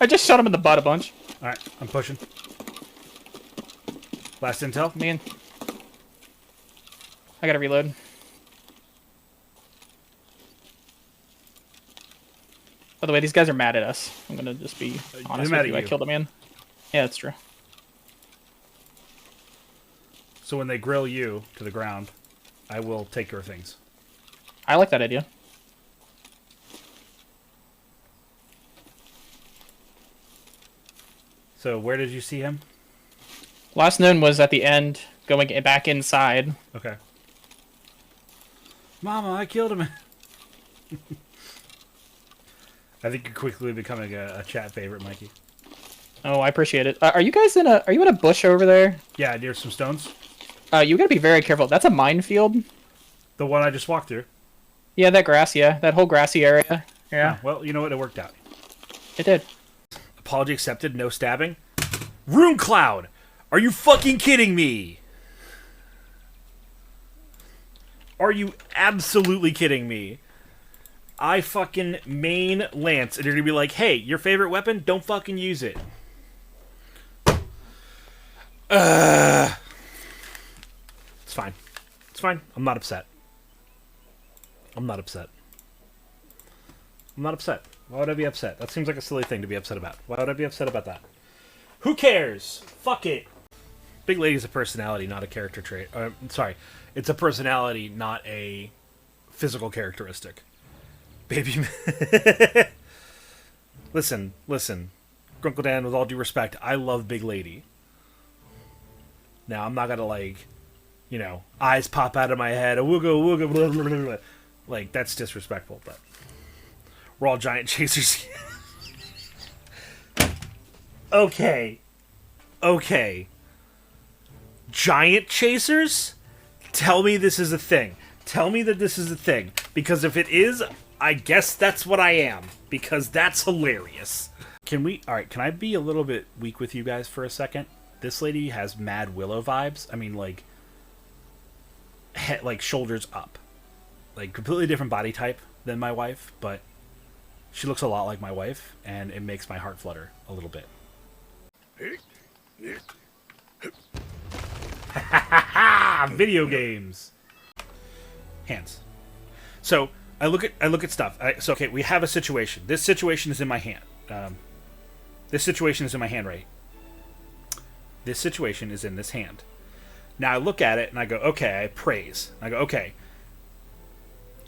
I just shot him in the butt a bunch. Alright, I'm pushing. Last intel? Man. I gotta reload. By the way, these guys are mad at us. I'm gonna just be honest with you. I killed a man. Yeah, that's true. So when they grill you to the ground, I will take your things. I like that idea. So where did you see him? Last known was at the end, going back inside. Okay. Mama, I killed him. I think you're quickly becoming a chat favorite, Mikey. Oh, I appreciate it. Are you guys in a? Are you in a bush over there? Yeah, near some stones. You gotta be very careful. That's a minefield. The one I just walked through. Yeah, that grass. Yeah, that whole grassy area. Yeah. Oh, well, you know what? It worked out. It did. Apology accepted. No stabbing. Rune Cloud. Are you fucking kidding me? Are you absolutely kidding me? I fucking main Lance, and you're gonna be like, hey, your favorite weapon? Don't fucking use it. It's fine. It's fine. I'm not upset. I'm not upset. I'm not upset. Why would I be upset? That seems like a silly thing to be upset about. Why would I be upset about that? Who cares? Fuck it. Big Lady's a personality, not a character trait. Sorry. It's a personality, not a physical characteristic. Baby. Listen. Grunkle Dan, with all due respect, I love Big Lady. Now, I'm not gonna, like, you know, eyes pop out of my head. Wooga, blah, blah, blah, blah. Like, that's disrespectful, but we're all giant chasers. Okay. Giant chasers? Tell me this is a thing. Tell me that this is a thing. Because if it is, I guess that's what I am. Because that's hilarious. Alright, can I be a little bit weak with you guys for a second? This lady has Mad Willow vibes. I mean, like shoulders up. Like, completely different body type than my wife, but she looks a lot like my wife, and it makes my heart flutter a little bit. Video games. Hands. So I look at stuff. So okay, we have a situation. This situation is in my hand. This situation is in my hand, right? This situation is in this hand. Now I look at it and I go, okay. I praise. I go, okay.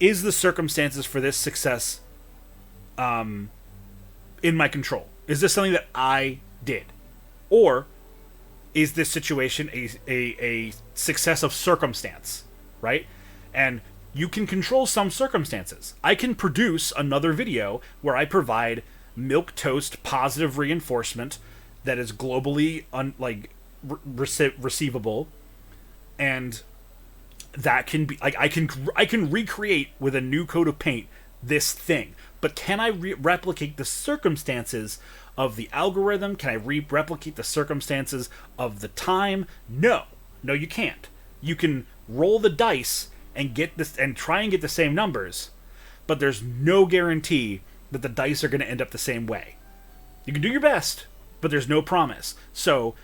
Is the circumstances for this success in my control? Is this something that I did? Or is this situation a success of circumstance, right? And you can control some circumstances. I can produce another video where I provide milquetoast positive reinforcement that is globally receivable, and that can be like I can recreate with a new coat of paint this thing. But can I replicate the circumstances of the algorithm? Can I replicate the circumstances of the time? No, you can't. You can roll the dice and get this and try and get the same numbers, but there's no guarantee that the dice are going to end up the same way. You can do your best, but there's no promise. So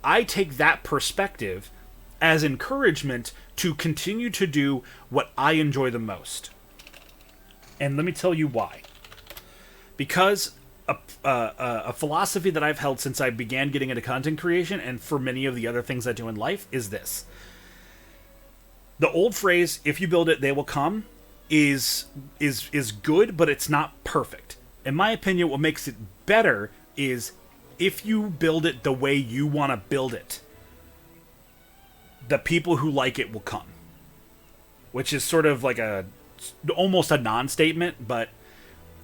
I take that perspective as encouragement to continue to do what I enjoy the most. And let me tell you why. Because a philosophy that I've held since I began getting into content creation, and for many of the other things I do in life, is this. The old phrase, if you build it, they will come, is good, but it's not perfect. In my opinion, what makes it better is if you build it the way you want to build it, the people who like it will come. Which is sort of like almost a non-statement, but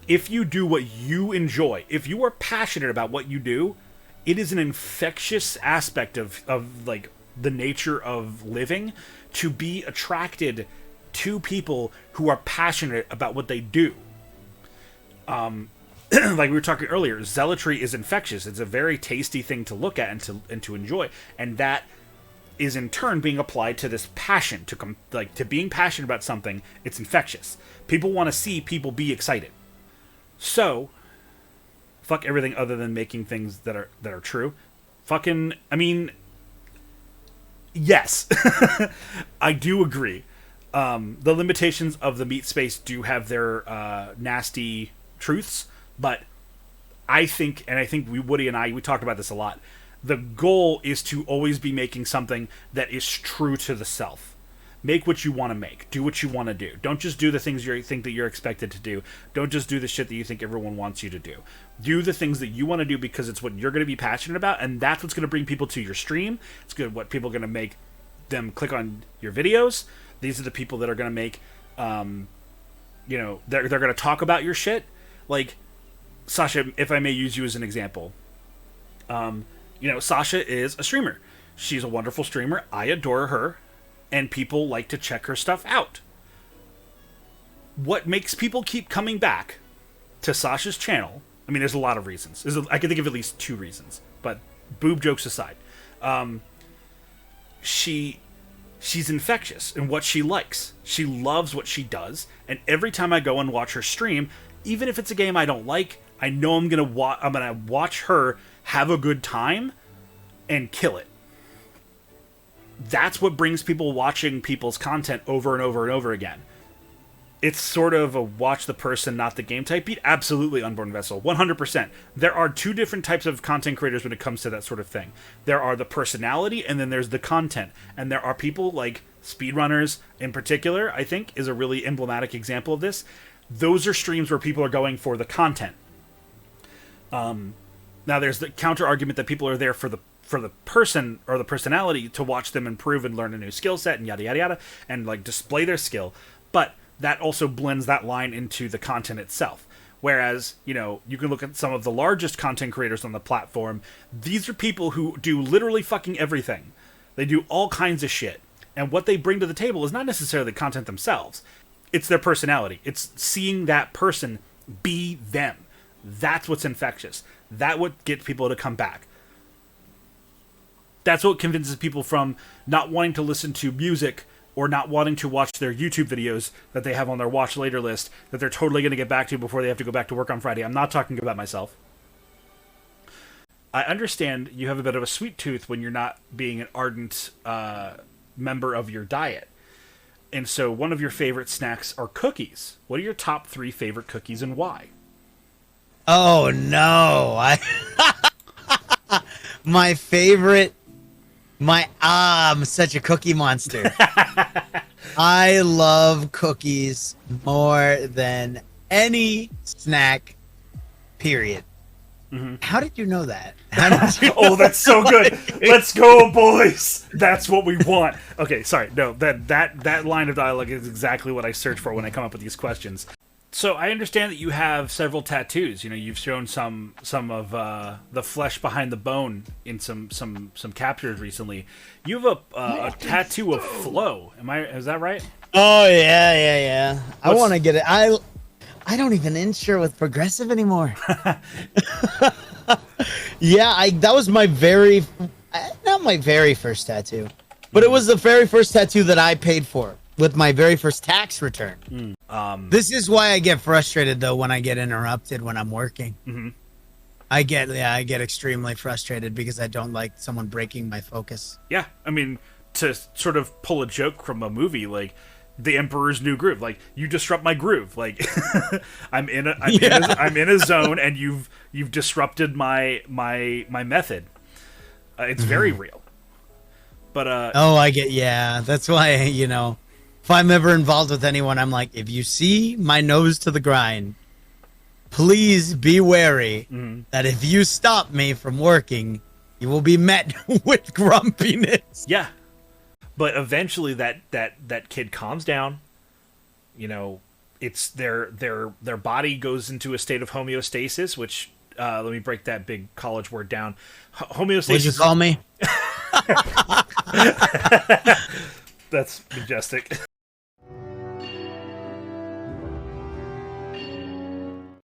if you do what you enjoy, if you are passionate about what you do, it is an infectious aspect of like the nature of living to be attracted to people who are passionate about what they do. Like we were talking earlier, zealotry is infectious. It's a very tasty thing to look at and to enjoy, and that is in turn being applied to this passion, to being passionate about something. It's infectious. People want to see people be excited. So, fuck everything other than making things that are true. Fucking, I mean, yes, I do agree. The limitations of the meat space do have their nasty truths, but I think Woody and we talked about this a lot. The goal is to always be making something that is true to the self. Make what you want to make. Do what you want to do. Don't just do the things you think that you're expected to do. Don't just do the shit that you think everyone wants you to do. Do the things that you want to do because it's what you're going to be passionate about, and that's what's going to bring people to your stream. It's good what people are going to make them click on your videos. These are the people that are going to make, they're going to talk about your shit. Like, Sasha, if I may use you as an example. Sasha is a streamer. She's a wonderful streamer. I adore her. And people like to check her stuff out. What makes people keep coming back to Sasha's channel? I mean, there's a lot of reasons. I can think of at least 2 reasons. But boob jokes aside. She's infectious in what she likes. She loves what she does. And every time I go and watch her stream, even if it's a game I don't like, I know I'm gonna watch her have a good time and kill it. That's what brings people watching people's content over and over and over again. It's sort of a watch the person, not the game type beat. Absolutely, Unborn Vessel. 100%. There are 2 different types of content creators when it comes to that sort of thing. There are the personality, and then there's the content. And there are people like speedrunners in particular, I think, is a really emblematic example of this. Those are streams where people are going for the content. Now, there's the counter argument that people are there for the person or the personality to watch them improve and learn a new skill set and yada yada yada and like display their skill, but that also blends that line into the content itself. Whereas, you can look at some of the largest content creators on the platform. These are people who do literally fucking everything. They do all kinds of shit, and what they bring to the table is not necessarily the content themselves. It's their personality. It's seeing that person be them. That's what's infectious. That's what gets people to come back. That's what convinces people from not wanting to listen to music or not wanting to watch their YouTube videos that they have on their watch later list that they're totally going to get back to before they have to go back to work on Friday. I'm not talking about myself. I understand you have a bit of a sweet tooth when you're not being an ardent member of your diet. And so one of your favorite snacks are cookies. What are your top 3 favorite cookies and why? Oh, no. My favorite... I'm such a cookie monster. I love cookies more than any snack, period. Mm-hmm. How did you know that? Oh, that's so good. Let's go, boys. That's what we want. Okay, sorry. No, that line of dialogue is exactly what I search for when I come up with these questions. So I understand that you have several tattoos. You've shown some of the flesh behind the bone in some captures recently. You have a tattoo of Flo. Is that right? Oh yeah. I want to get it. I don't even insure with Progressive anymore. Yeah, that was my not my very first tattoo, but it was the very first tattoo that I paid for with my very first tax return. This is why I get frustrated though when I get interrupted when I'm working. Mm-hmm. I get extremely frustrated because I don't like someone breaking my focus. Yeah, I mean, to sort of pull a joke from a movie like The Emperor's New Groove, like you disrupt my groove, like I'm in a zone and you've disrupted my method. It's very real. But that's why if I'm ever involved with anyone, I'm like, if you see my nose to the grind, please be wary that if you stop me from working, you will be met with grumpiness. Yeah. But eventually that kid calms down. It's their body goes into a state of homeostasis, which let me break that big college word down. Homeostasis. What'd you call me? That's majestic.